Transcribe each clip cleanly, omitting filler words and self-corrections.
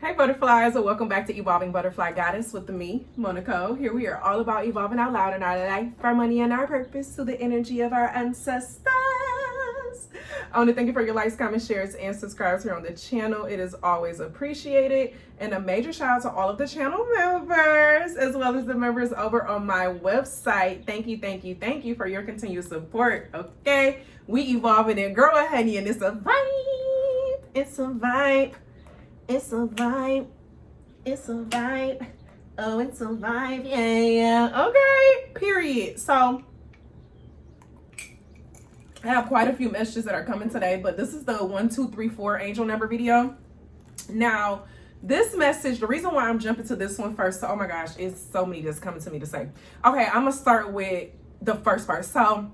Hey butterflies, and welcome back to Evolving Butterfly Goddess with me, Moe Nicole. Here we are all about evolving out loud in our life, our money, and our purpose to the energy of our ancestors. I want to thank you for your likes, comments, shares, and subscribes here on the channel. It is always appreciated. And a major shout out to all of the channel members, as well as the members over on my website. Thank you for your continued support. Okay, we evolving and growing, honey, and it's a vibe. It's a vibe. It's a vibe. It's a vibe. Oh, it's a vibe. Yeah. Okay. Period. So I have quite a few messages that are coming today, but this is the 1, 2, 3, 4 angel number video. Now, this message, the reason why I'm jumping to this one first, so, oh my gosh, it's so many that's coming to me to say. Okay, I'm gonna start with the first part. So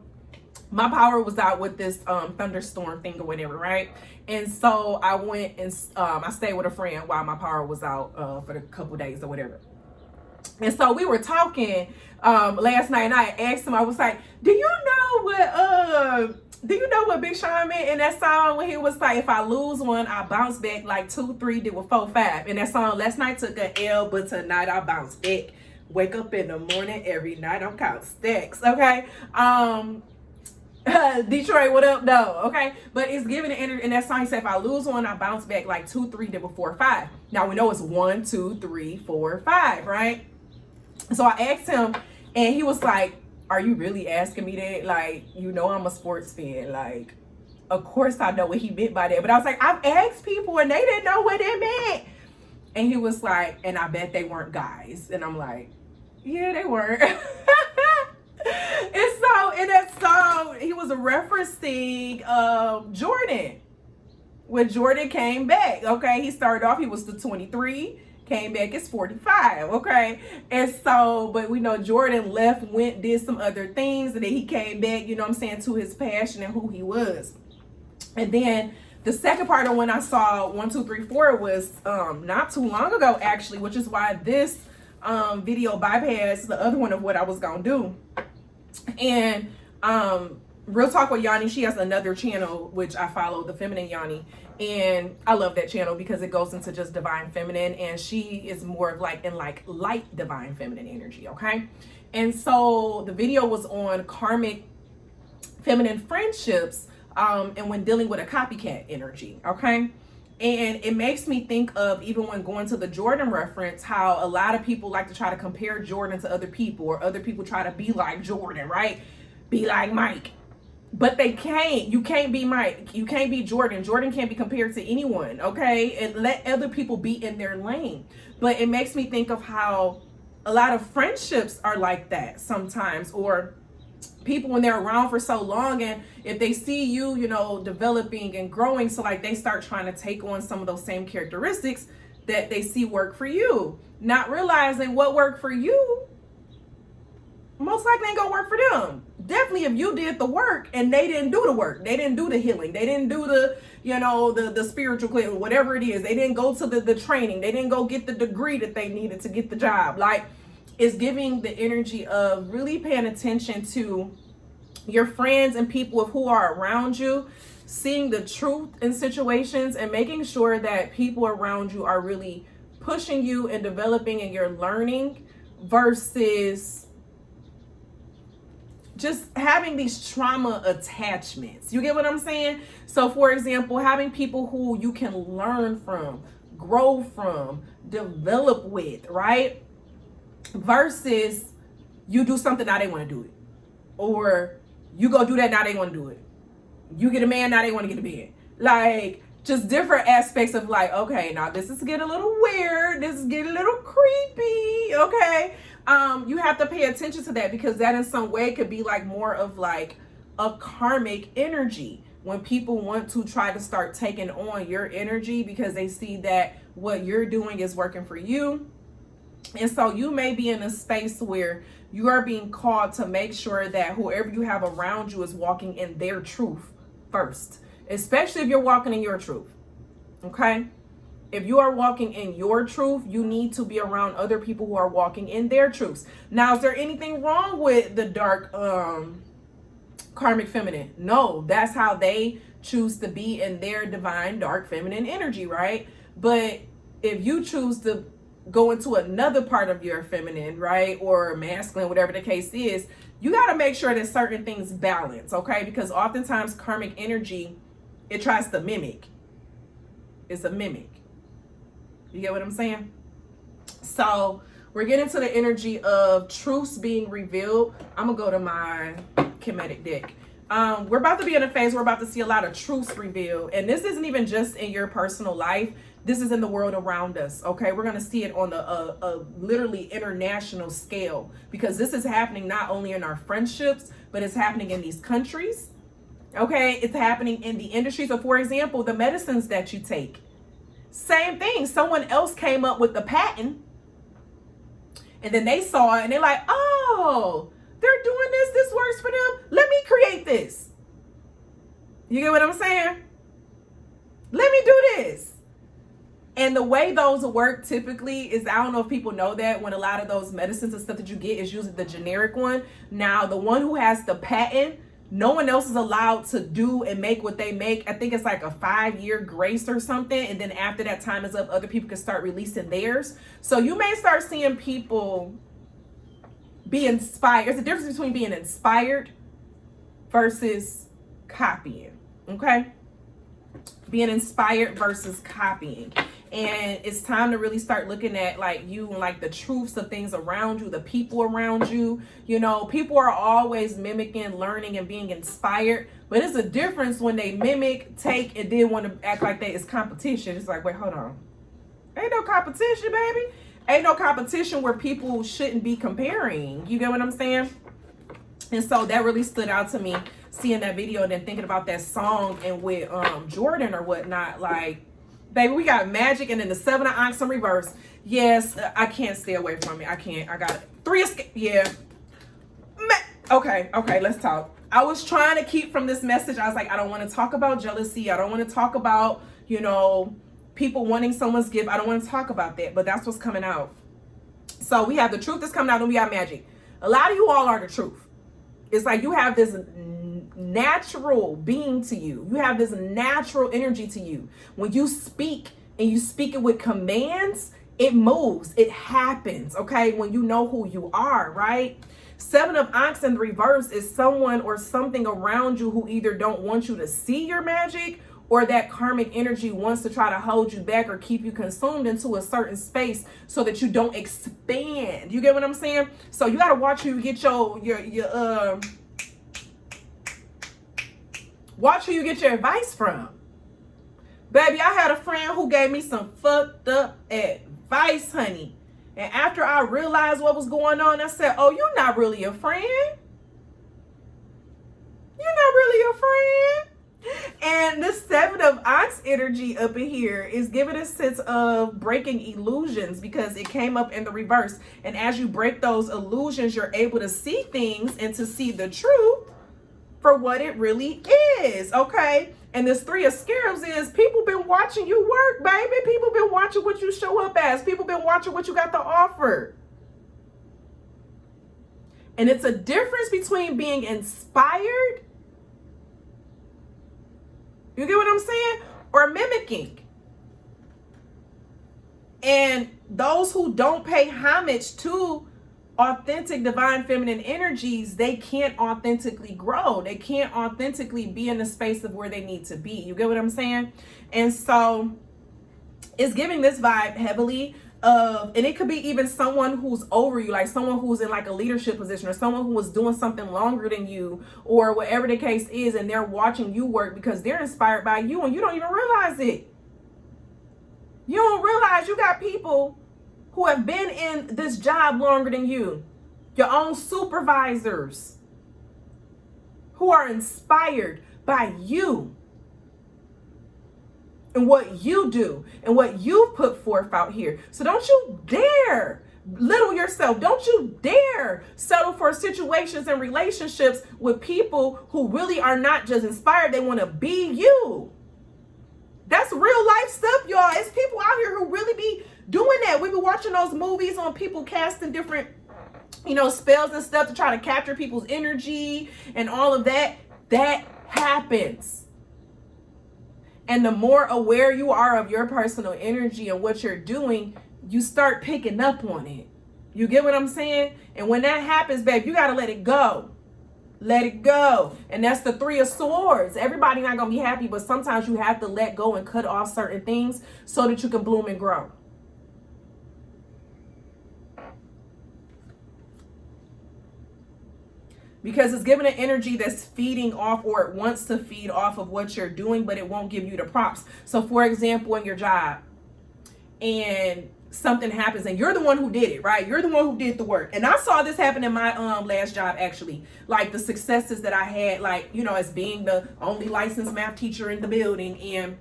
my power was out with this thunderstorm thing or whatever, right? And so I went and I stayed with a friend while my power was out for a couple days or whatever. And so we were talking last night, and I asked him, I was like, do you know what Big Sean meant in that song when he was like, if I lose one, I bounce back like 2, 3, did with 4, 5. And that song, last night took an L, but tonight I bounce back. Wake up in the morning every night, I'm counting stacks, okay? Detroit, what up, though? Okay, but it's giving the energy. And that song said, if I lose one, I bounce back like 2, 3, did with 4, 5. Now we know it's 1, 2, 3, 4, 5, right? So I asked him, and he was like, are you really asking me that? Like, you know, I'm a sports fan. Like, of course I know what he meant by that. But I was like, I've asked people and they didn't know what it meant. And he was like, and I bet they weren't guys. And I'm like, yeah, they weren't. And so in that song, he was referencing Jordan. When Jordan came back, okay? He started off, he was the 23. Came back, it's 45, okay? And so, but we know Jordan left, went, did some other things, and then he came back, you know what I'm saying, to his passion and who he was. And then the second part of when I saw 1, 2, 3, 4 was not too long ago, actually, which is why this video bypassed the other one of what I was gonna do. And Real Talk with Yanni, she has another channel which I follow, the Feminine Yanni, and I love that channel because it goes into just divine feminine, and she is more of like in like light divine feminine energy, okay? And so the video was on karmic feminine friendships and when dealing with a copycat energy, okay? And it makes me think of, even when going to the Jordan reference, how a lot of people like to try to compare Jordan to other people, or other people try to be like Jordan, right? Be like Mike. But they can't. You can't be Mike. You can't be Jordan. Jordan can't be compared to anyone, okay? And let other people be in their lane. But it makes me think of how a lot of friendships are like that sometimes, or people when they're around for so long, and if they see you, you know, developing and growing, so like they start trying to take on some of those same characteristics that they see work for you, not realizing what worked for you most likely ain't gonna work for them. Definitely if you did the work and they didn't do the work, they didn't do the healing, they didn't do the, you know, the spiritual clearing, whatever it is, they didn't go to the training, they didn't go get the degree that they needed to get the job. Like, it's giving the energy of really paying attention to your friends and people who are around you, seeing the truth in situations, and making sure that people around you are really pushing you and developing and you're learning, versus just having these trauma attachments. You get what I'm saying? So for example, having people who you can learn from, grow from, develop with, right? Versus you do something, now they want to do it. Or you go do that, now they want to do it. You get a man, now they want to get a man. Like, just different aspects of like, okay, now this is getting a little weird. This is getting a little creepy, okay? You have to pay attention to that, because that in some way could be like more of like a karmic energy, when people want to try to start taking on your energy because they see that what you're doing is working for you. And so you may be in a space where you are being called to make sure that whoever you have around you is walking in their truth first, especially if you're walking in your truth, okay? If you are walking in your truth, you need to be around other people who are walking in their truths. Now, is there anything wrong with the dark karmic feminine? No, that's how they choose to be in their divine dark feminine energy, right? But if you choose to go into another part of your feminine, right, or masculine, whatever the case is, you got to make sure that certain things balance, okay? Because oftentimes karmic energy, it tries to mimic. It's a mimic. You get what I'm saying? So we're getting to the energy of truths being revealed. I'm gonna go to my kinetic deck. We're about to be in a phase, we're about to see a lot of truths revealed. And this isn't even just in your personal life. This is in the world around us, okay? We're going to see it on a literally international scale, because this is happening not only in our friendships, but it's happening in these countries, okay? It's happening in the industry. So, for example, the medicines that you take, same thing. Someone else came up with the patent, and then they saw it, and they're like, oh, they're doing this. This works for them. Let me create this. You get what I'm saying? Let me do this. And the way those work typically is, I don't know if people know that, when a lot of those medicines and stuff that you get is usually the generic one. Now, the one who has the patent, no one else is allowed to do and make what they make. I think it's like a 5-year grace or something. And then after that time is up, other people can start releasing theirs. So you may start seeing people be inspired. There's a difference between being inspired versus copying, okay? Being inspired versus copying. And it's time to really start looking at like you and like the truths of things around you, the people around you. You know, people are always mimicking, learning, and being inspired. But it's a difference when they mimic, take, and then want to act like that is competition. It's like, wait, hold on. Ain't no competition, baby. Ain't no competition where people shouldn't be comparing. You get what I'm saying? And so that really stood out to me, seeing that video and then thinking about that song and with Jordan or whatnot. Like, baby, we got magic, and then the 7 of Onyx in reverse. Yes, I can't stay away from it. I can't. I got it. 3 escape. Yeah. Okay, let's talk. I was trying to keep from this message. I was like, I don't want to talk about jealousy. I don't want to talk about, you know, people wanting someone's gift. I don't want to talk about that, but that's what's coming out. So we have the truth that's coming out, and we got magic. A lot of you all are the truth. It's like you have this natural being to you. You have this natural energy to you. When you speak and you speak it with commands, it moves, it happens, okay? When you know who you are, right? 7 of Onyx in reverse is someone or something around you who either don't want you to see your magic, or that karmic energy wants to try to hold you back or keep you consumed into a certain space so that you don't expand. You get what I'm saying? So you got to watch who you get watch who you get your advice from. Baby, I had a friend who gave me some fucked up advice, honey. And after I realized what was going on, I said, oh, you're not really a friend. You're not really a friend. And the 7 of Onyx energy up in here is giving a sense of breaking illusions, because it came up in the reverse. And as you break those illusions, you're able to see things and to see the truth for what it really is, okay? And this 3 of Scarabs is people been watching you work, baby. People been watching what you show up as. People been watching what you got to offer. And it's a difference between being inspired, you get what I'm saying, or mimicking. And those who don't pay homage to authentic divine feminine energies, they can't authentically grow. They can't authentically be in the space of where they need to be. You get what I'm saying? And so it's giving this vibe heavily of, and it could be even someone who's over you, like someone who's in like a leadership position, or someone who was doing something longer than you, or whatever the case is, and they're watching you work because they're inspired by you and you don't even realize it. You don't realize you got people who have been in this job longer than you, your own supervisors, who are inspired by you and what you do and what you put forth out here. So don't you dare little yourself. Don't you dare settle for situations and relationships with people who really are not just inspired, they want to be you. That's real life stuff, y'all. It's people out here who really be doing that. We be watching those movies on people casting different, you know, spells and stuff to try to capture people's energy and all of that. That happens. And the more aware you are of your personal energy and what you're doing, you start picking up on it. You get what I'm saying? And when that happens, babe, you got to let it go. Let it go. And that's the 3 of Swords. Everybody not going to be happy, but sometimes you have to let go and cut off certain things so that you can bloom and grow. Because it's giving an energy that's feeding off, or it wants to feed off of what you're doing, but it won't give you the props. So for example, in your job, and something happens and you're the one who did it, right? You're the one who did the work. And I saw this happen in my last job, actually. Like the successes that I had, like, you know, as being the only licensed math teacher in the building, and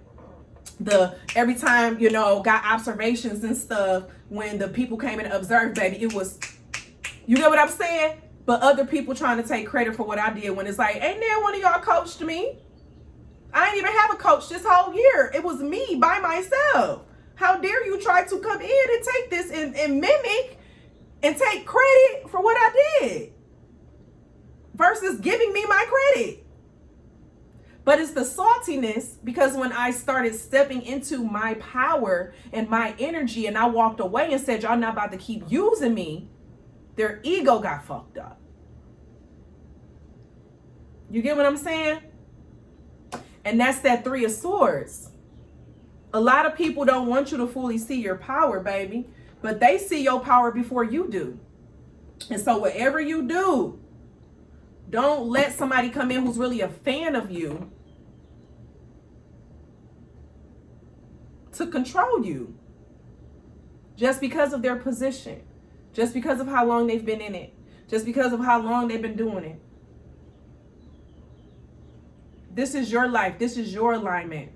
every time, you know, got observations and stuff when the people came in and observed, baby, it was, you get what I'm saying? But other people trying to take credit for what I did, when it's like, ain't there one of y'all coached me? I didn't even have a coach this whole year. It was me by myself. How dare you try to come in and take this and mimic and take credit for what I did versus giving me my credit. But it's the saltiness, because when I started stepping into my power and my energy and I walked away and said, y'all not about to keep using me, their ego got fucked up. You get what I'm saying? And that's that 3 of Swords. A lot of people don't want you to fully see your power, baby, but they see your power before you do. And so whatever you do, don't let somebody come in who's really a fan of you to control you just because of their position, just because of how long they've been in it, just because of how long they've been doing it. This is your life. This is your alignment.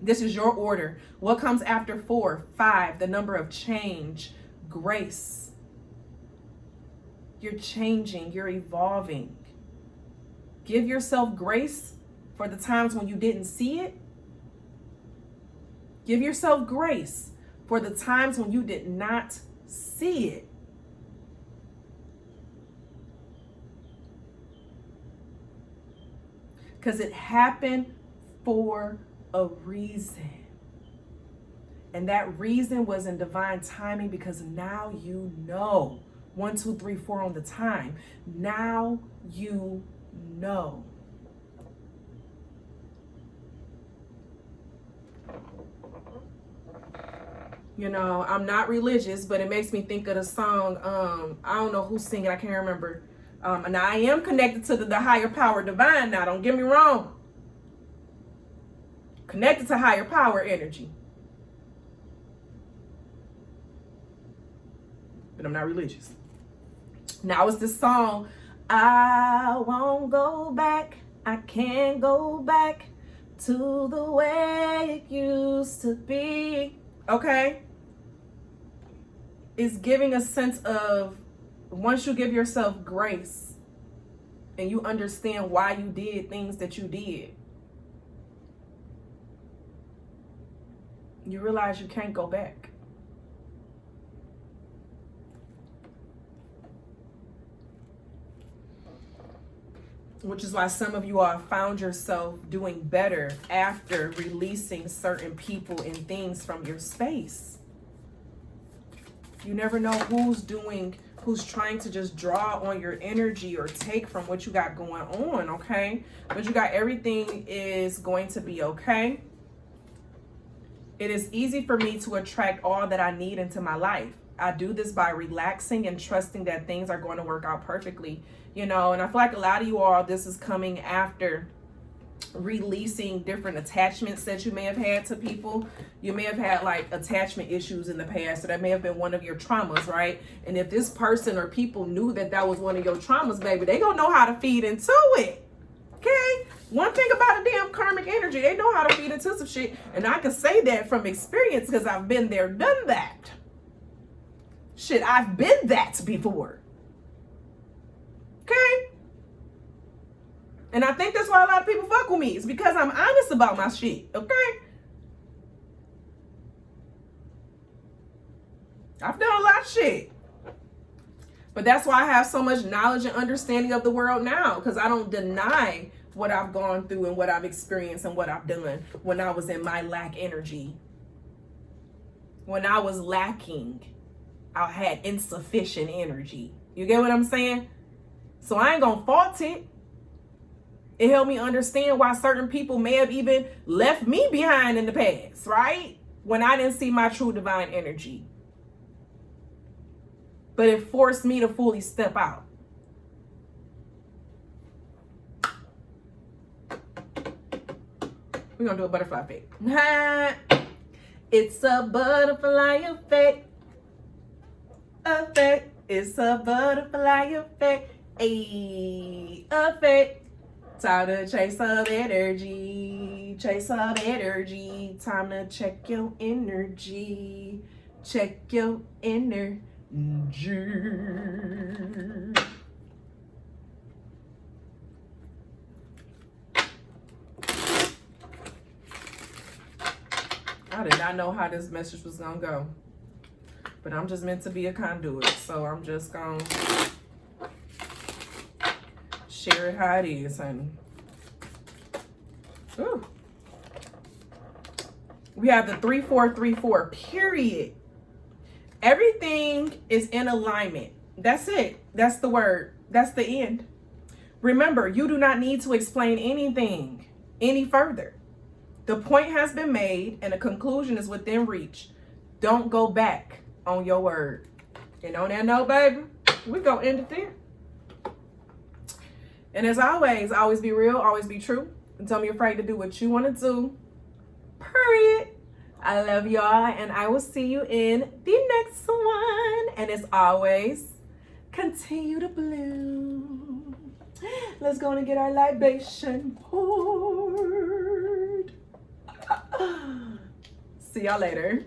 This is your order. What comes after 4, 5, the number of change, grace. You're changing, you're evolving. Give yourself grace for the times when you didn't see it. Give yourself grace for the times when you did not see it. Because it happened for a reason. And that reason was in divine timing, because now you know. 1, 2, 3, 4 on the time. Now you know. You know, I'm not religious, but it makes me think of the song. I don't know who's singing. I can't remember. And I am connected to the higher power divine now. Don't get me wrong. Connected to higher power energy. But I'm not religious. Now it's this song. I won't go back. I can't go back to the way it used to be. Okay? It's giving a sense of, once you give yourself grace and you understand why you did things that you did, you realize you can't go back. Which is why some of you all found yourself doing better after releasing certain people and things from your space. You never know who's trying to just draw on your energy or take from what you got going on, okay? But you got, everything is going to be okay. It is easy for me to attract all that I need into my life. I do this by relaxing and trusting that things are going to work out perfectly, you know. And I feel like a lot of you all, this is coming after releasing different attachments that you may have had to people. You may have had like attachment issues in the past, so that may have been one of your traumas, right? And if this person or people knew that that was one of your traumas, baby, they gonna know how to feed into it. Okay? One thing about a damn karmic energy, they know how to feed into some shit. And I can say that from experience, because I've been there, done that. Shit, I've been that before. Okay? And I think that's why a lot of people fuck with me. It's because I'm honest about my shit. Okay? I've done a lot of shit. But that's why I have so much knowledge and understanding of the world now. Because I don't deny what I've gone through and what I've experienced and what I've done when I was in my lack energy. When I was lacking, I had insufficient energy. You get what I'm saying? So I ain't gonna fault it. It helped me understand why certain people may have even left me behind in the past, right? When I didn't see my true divine energy. But it forced me to fully step out. We're gonna do a butterfly effect. It's a butterfly effect. It's a butterfly effect. Effect. Time to chase some energy. Chase some energy. Time to check your energy. Check your energy. I did not know how this message was gonna go, but I'm just meant to be a conduit, so I'm just gonna share it how it is, honey. Ooh. We have the 3-4-3-4, period. Everything is in alignment. That's it. That's the word. That's the end. Remember, you do not need to explain anything any further. The point has been made and a conclusion is within reach. Don't go back on your word. And on that note, baby, we gonna end it there. And as always be real, always be true. And don't be afraid to do what you want to do. Period. I love y'all, and I will see you in the next one. And as always, continue to bloom. Let's go and get our libation poured. See y'all later.